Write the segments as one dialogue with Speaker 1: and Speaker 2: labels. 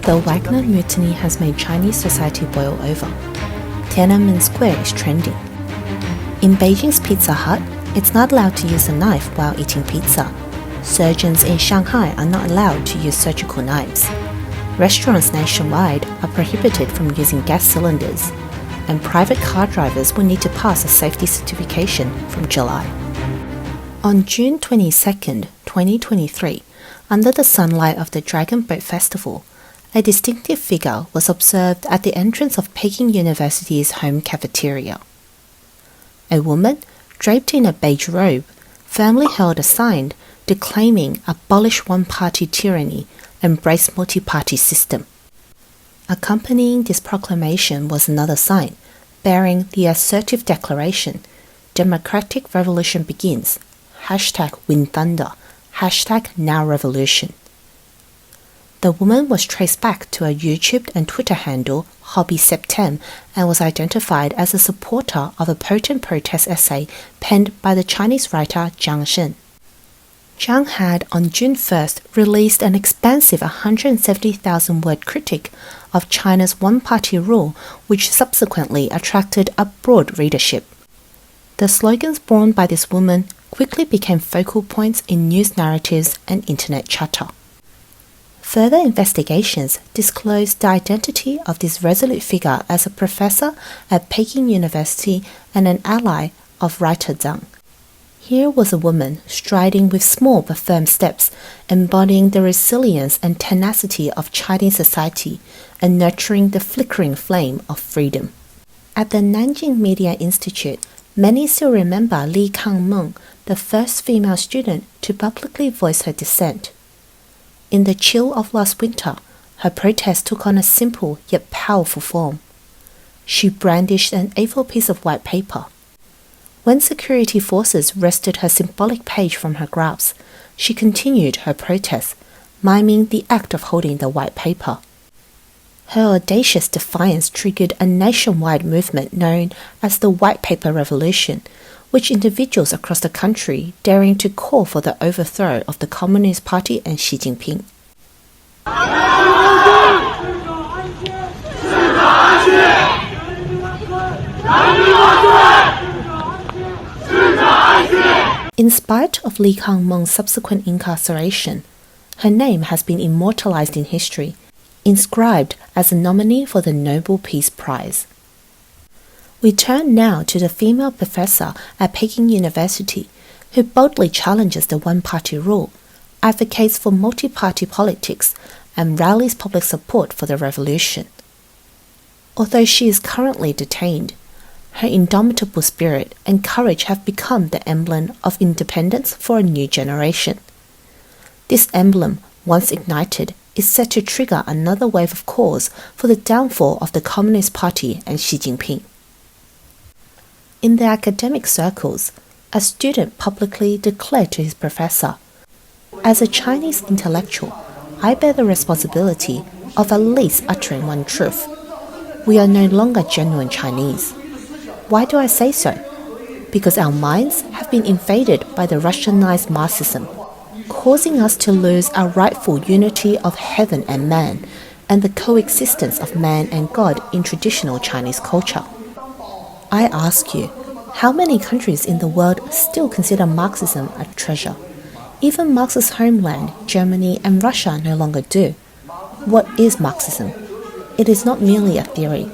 Speaker 1: The Wagner Mutiny has made Chinese society boil over. Tiananmen Square is trending. In Beijing's Pizza Hut, it's not allowed to use a knife while eating pizza. Surgeons in Shanghai are not allowed to use surgical knives. Restaurants nationwide are prohibited from using gas cylinders. And private car drivers will need to pass a safety certification from July. On June 22, 2023, under the sunlight of the Dragon Boat Festival, a distinctive figure was observed at the entrance of Peking University's home cafeteria. A woman, draped in a beige robe, firmly held a sign declaiming abolish one-party tyranny, embrace multi-party system. Accompanying this proclamation was another sign, bearing the assertive declaration, Democratic Revolution begins, #Win Thunder, #Now Revolution. The woman was traced back to a YouTube and Twitter handle, Hobby Septem, and was identified as a supporter of a potent protest essay penned by the Chinese writer Jiang Shen. Jiang had, on June 1st, released an expansive 170,000-word critique of China's one-party rule, which subsequently attracted a broad readership. The slogans borne by this woman quickly became focal points in news narratives and internet chatter. Further investigations disclosed the identity of this resolute figure as a professor at Peking University and an ally of writer Zhang. Here was a woman striding with small but firm steps, embodying the resilience and tenacity of Chinese society and nurturing the flickering flame of freedom. At the Nanjing Media Institute, many still remember Li Kangmeng, the first female student to publicly voice her dissent. In the chill of last winter, her protest took on a simple yet powerful form. She brandished an A4 piece of white paper. When security forces wrested her symbolic page from her grasp, she continued her protest, miming the act of holding the white paper. Her audacious defiance triggered a nationwide movement known as the White Paper Revolution, which individuals across the country daring to call for the overthrow of the Communist Party and Xi Jinping. In spite of Li Kangmeng's subsequent incarceration, her name has been immortalized in history, inscribed as a nominee for the Nobel Peace Prize. We turn now to the female professor at Peking University, who boldly challenges the one-party rule, advocates for multi-party politics, and rallies public support for the revolution. Although she is currently detained, her indomitable spirit and courage have become the emblem of independence for a new generation. This emblem, once ignited, is set to trigger another wave of calls for the downfall of the Communist Party and Xi Jinping. In the academic circles, a student publicly declared to his professor, "As a Chinese intellectual, I bear the responsibility of at least uttering one truth. We are no longer genuine Chinese. Why do I say so? Because our minds have been invaded by the Russianized Marxism, causing us to lose our rightful unity of heaven and man, and the coexistence of man and God in traditional Chinese culture. I ask you, how many countries in the world still consider Marxism a treasure? Even Marx's homeland, Germany and Russia, no longer do. What is Marxism? It is not merely a theory.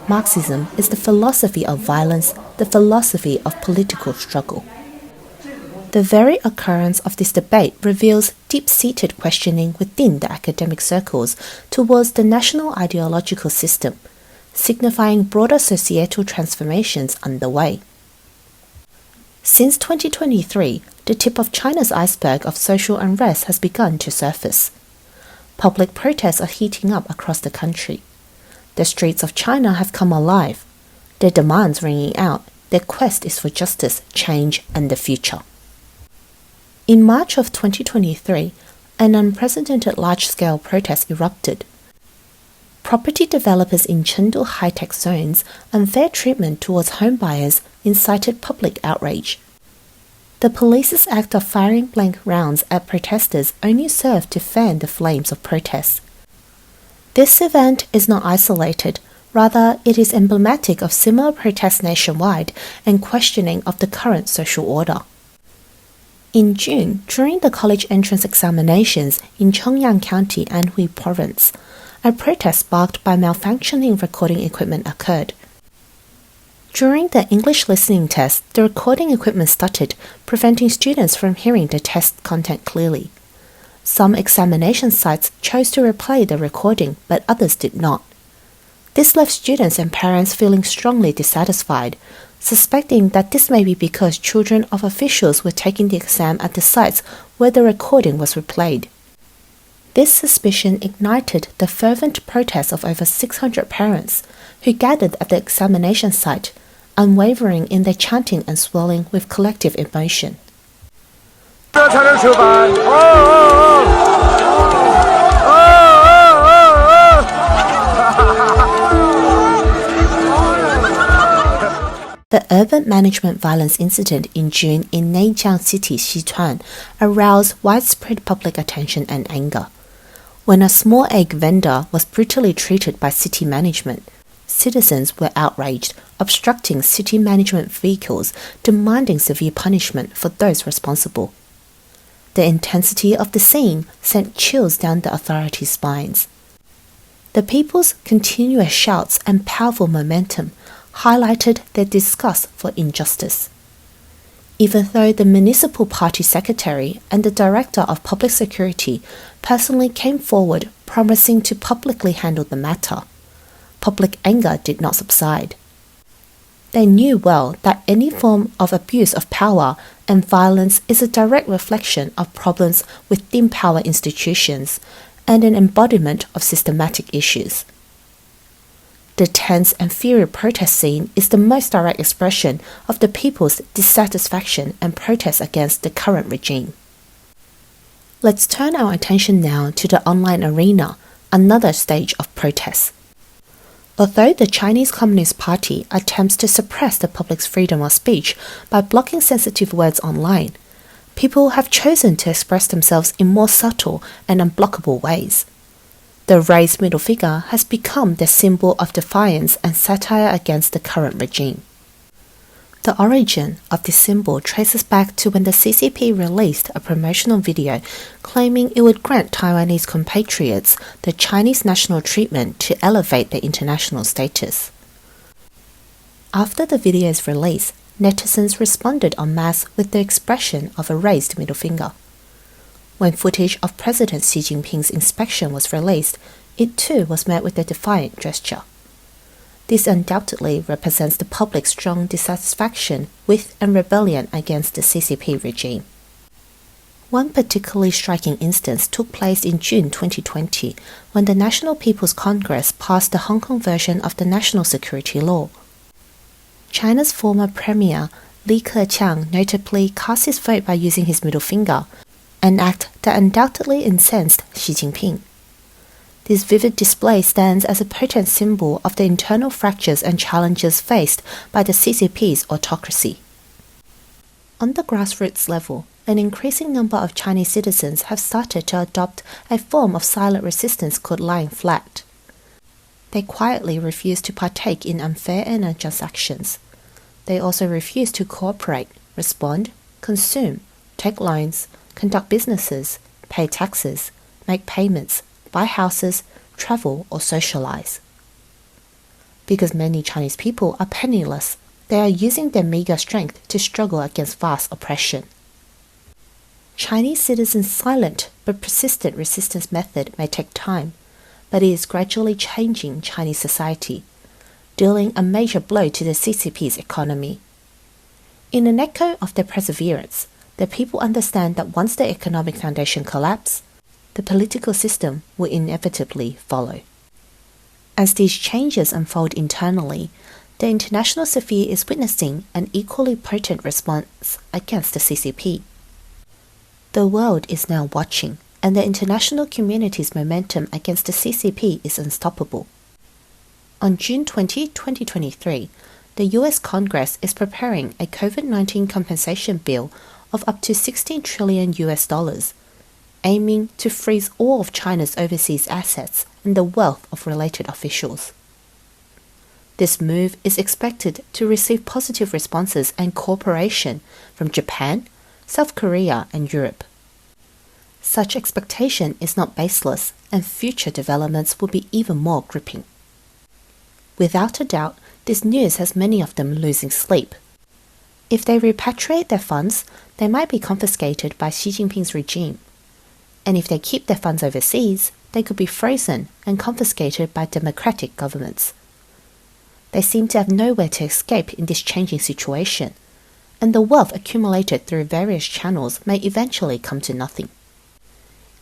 Speaker 1: Marxism is the philosophy of violence, the philosophy of political struggle." The very occurrence of this debate reveals deep-seated questioning within the academic circles towards the national ideological system, signifying broader societal transformations underway. Since 2023, the tip of China's iceberg of social unrest has begun to surface. Public protests are heating up across the country. The streets of China have come alive, their demands ringing out. Their quest is for justice, change, and the future. In March of 2023, an unprecedented large-scale protest erupted. Property developers in Chengdu high-tech zones' unfair treatment towards homebuyers incited public outrage. The police's act of firing blank rounds at protesters only served to fan the flames of protests. This event is not isolated, rather it is emblematic of similar protests nationwide and questioning of the current social order. In June, during the college entrance examinations in Chongyang County, Anhui Province, a protest sparked by malfunctioning recording equipment occurred. During the English listening test, the recording equipment stuttered, preventing students from hearing the test content clearly. Some examination sites chose to replay the recording, but others did not. This left students and parents feeling strongly dissatisfied, suspecting that this may be because children of officials were taking the exam at the sites where the recording was replayed. This suspicion ignited the fervent protest of over 600 parents who gathered at the examination site, unwavering in their chanting and swelling with collective emotion. The urban management violence incident in June in Neijiang City, Sichuan, aroused widespread public attention and anger. When a small egg vendor was brutally treated by city management, citizens were outraged, obstructing city management vehicles, demanding severe punishment for those responsible. The intensity of the scene sent chills down the authorities' spines. The people's continuous shouts and powerful momentum highlighted their disgust for injustice. Even though the municipal party secretary and the director of public security personally came forward promising to publicly handle the matter, public anger did not subside. They knew well that any form of abuse of power and violence is a direct reflection of problems within power institutions and an embodiment of systematic issues. The tense and fiery protest scene is the most direct expression of the people's dissatisfaction and protest against the current regime. Let's turn our attention now to the online arena, another stage of protest. Although the Chinese Communist Party attempts to suppress the public's freedom of speech by blocking sensitive words online, people have chosen to express themselves in more subtle and unblockable ways. The raised middle finger has become the symbol of defiance and satire against the current regime. The origin of this symbol traces back to when the CCP released a promotional video claiming it would grant Taiwanese compatriots the Chinese national treatment to elevate their international status. After the video's release, netizens responded en masse with the expression of a raised middle finger. When footage of President Xi Jinping's inspection was released, it too was met with a defiant gesture. This undoubtedly represents the public's strong dissatisfaction with and rebellion against the CCP regime. One particularly striking instance took place in June 2020 when the National People's Congress passed the Hong Kong version of the National Security Law. China's former Premier Li Keqiang notably cast his vote by using his middle finger, an act that undoubtedly incensed Xi Jinping. This vivid display stands as a potent symbol of the internal fractures and challenges faced by the CCP's autocracy. On the grassroots level, an increasing number of Chinese citizens have started to adopt a form of silent resistance called lying flat. They quietly refuse to partake in unfair and unjust actions. They also refuse to cooperate, respond, consume, take loans, conduct businesses, pay taxes, make payments, buy houses, travel, or socialize. Because many Chinese people are penniless, they are using their meager strength to struggle against vast oppression. Chinese citizens' silent but persistent resistance method may take time, but it is gradually changing Chinese society, dealing a major blow to the CCP's economy. In an echo of their perseverance, the people understand that once the economic foundation collapses, the political system will inevitably follow. As these changes unfold internally, the international sphere is witnessing an equally potent response against the CCP. The world is now watching, and the international community's momentum against the CCP is unstoppable. On June 20, 2023, the US Congress is preparing a COVID-19 compensation bill of up to $16 trillion, aiming to freeze all of China's overseas assets and the wealth of related officials. This move is expected to receive positive responses and cooperation from Japan, South Korea, and Europe. Such expectation is not baseless, and future developments will be even more gripping. Without a doubt, this news has many of them losing sleep. If they repatriate their funds, they might be confiscated by Xi Jinping's regime. And if they keep their funds overseas, they could be frozen and confiscated by democratic governments. They seem to have nowhere to escape in this changing situation, and the wealth accumulated through various channels may eventually come to nothing.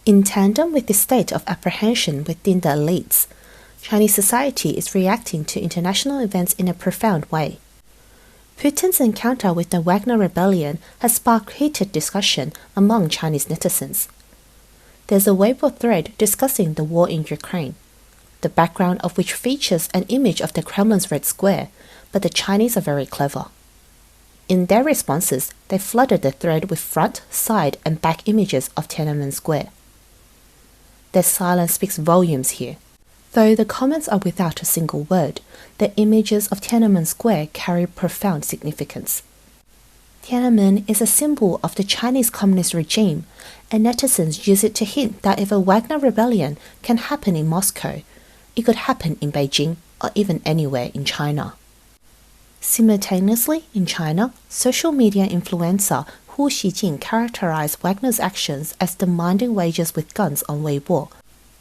Speaker 1: In tandem with this state of apprehension within the elites, Chinese society is reacting to international events in a profound way. Putin's encounter with the Wagner rebellion has sparked heated discussion among Chinese netizens. There's a Weibo thread discussing the war in Ukraine, the background of which features an image of the Kremlin's Red Square, but the Chinese are very clever. In their responses, they flooded the thread with front, side, and back images of Tiananmen Square. Their silence speaks volumes here. Though the comments are without a single word, the images of Tiananmen Square carry profound significance. Tiananmen is a symbol of the Chinese Communist regime, and netizens use it to hint that if a Wagner rebellion can happen in Moscow, it could happen in Beijing or even anywhere in China. Simultaneously, in China, social media influencer Hu Xijin characterized Wagner's actions as demanding wages with guns on Weibo,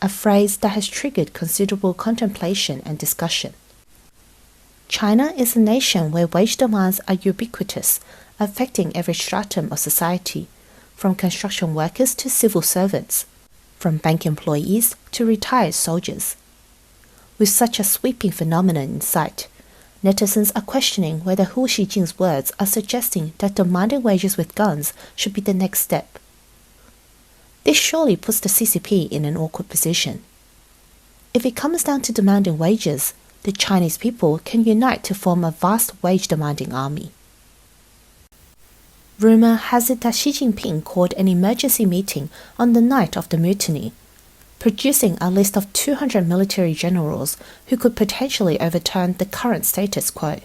Speaker 1: a phrase that has triggered considerable contemplation and discussion. China is a nation where wage demands are ubiquitous, affecting every stratum of society, from construction workers to civil servants, from bank employees to retired soldiers. With such a sweeping phenomenon in sight, netizens are questioning whether Hu Xijin's words are suggesting that demanding wages with guns should be the next step. This surely puts the CCP in an awkward position. If it comes down to demanding wages, the Chinese people can unite to form a vast wage-demanding army. Rumor has it that Xi Jinping called an emergency meeting on the night of the mutiny, producing a list of 200 military generals who could potentially overturn the current status quo.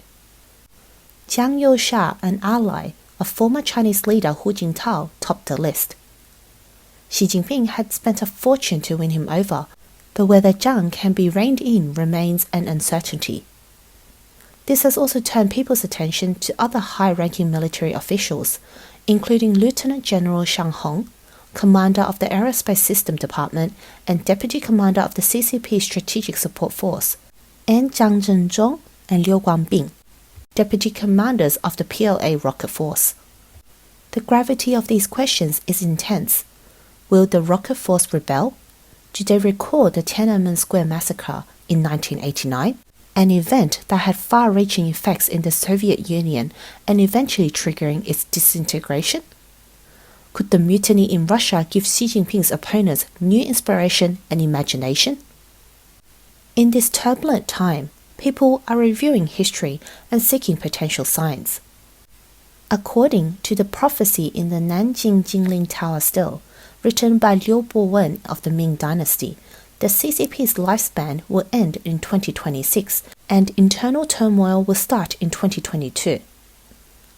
Speaker 1: Jiang Youxia, an ally of former Chinese leader Hu Jintao, topped the list. Xi Jinping had spent a fortune to win him over, but whether Jiang can be reined in remains an uncertainty. This has also turned people's attention to other high-ranking military officials, including Lieutenant General Shang Hong, Commander of the Aerospace System Department and Deputy Commander of the CCP Strategic Support Force, and Zhang Zhenzhong and Liu Guangbing, Deputy Commanders of the PLA Rocket Force. The gravity of these questions is intense. Will the Rocket Force rebel? Do they recall the Tiananmen Square massacre in 1989, an event that had far-reaching effects in the Soviet Union and eventually triggering its disintegration? Could the mutiny in Russia give Xi Jinping's opponents new inspiration and imagination? In this turbulent time, people are reviewing history and seeking potential signs. According to the prophecy in the Nanjing Jingling Tower Still, written by Liu Bowen of the Ming Dynasty, the CCP's lifespan will end in 2026 and internal turmoil will start in 2022.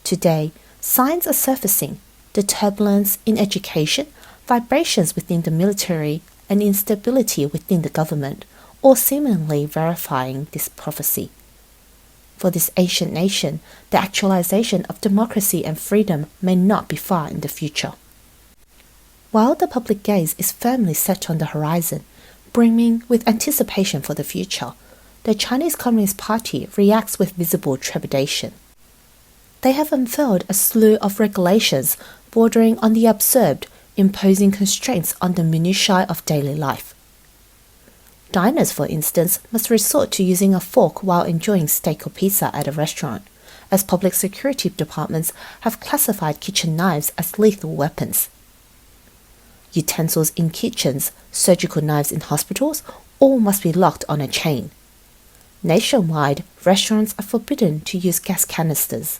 Speaker 1: Today, signs are surfacing: the turbulence in education, vibrations within the military, and instability within the government, all seemingly verifying this prophecy. For this ancient nation, the actualization of democracy and freedom may not be far in the future. While the public gaze is firmly set on the horizon, brimming with anticipation for the future, the Chinese Communist Party reacts with visible trepidation. They have unfurled a slew of regulations bordering on the absurd, imposing constraints on the minutiae of daily life. Diners, for instance, must resort to using a fork while enjoying steak or pizza at a restaurant, as public security departments have classified kitchen knives as lethal weapons. Utensils in kitchens, surgical knives in hospitals, all must be locked on a chain. Nationwide, restaurants are forbidden to use gas canisters.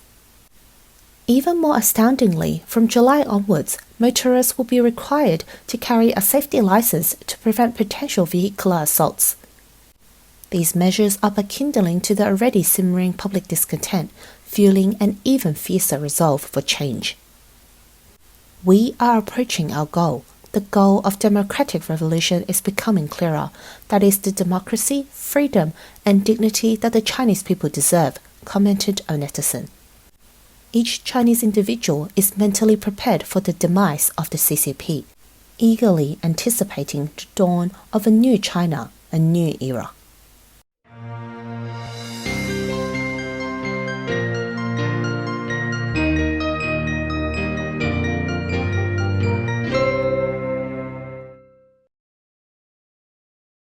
Speaker 1: Even more astoundingly, from July onwards, motorists will be required to carry a safety license to prevent potential vehicular assaults. These measures are but kindling to the already simmering public discontent, fueling an even fiercer resolve for change. We are approaching our goal. The goal of democratic revolution is becoming clearer. That is the democracy, freedom, and dignity that the Chinese people deserve, commented a netizen. Each Chinese individual is mentally prepared for the demise of the CCP, eagerly anticipating the dawn of a new China, a new era.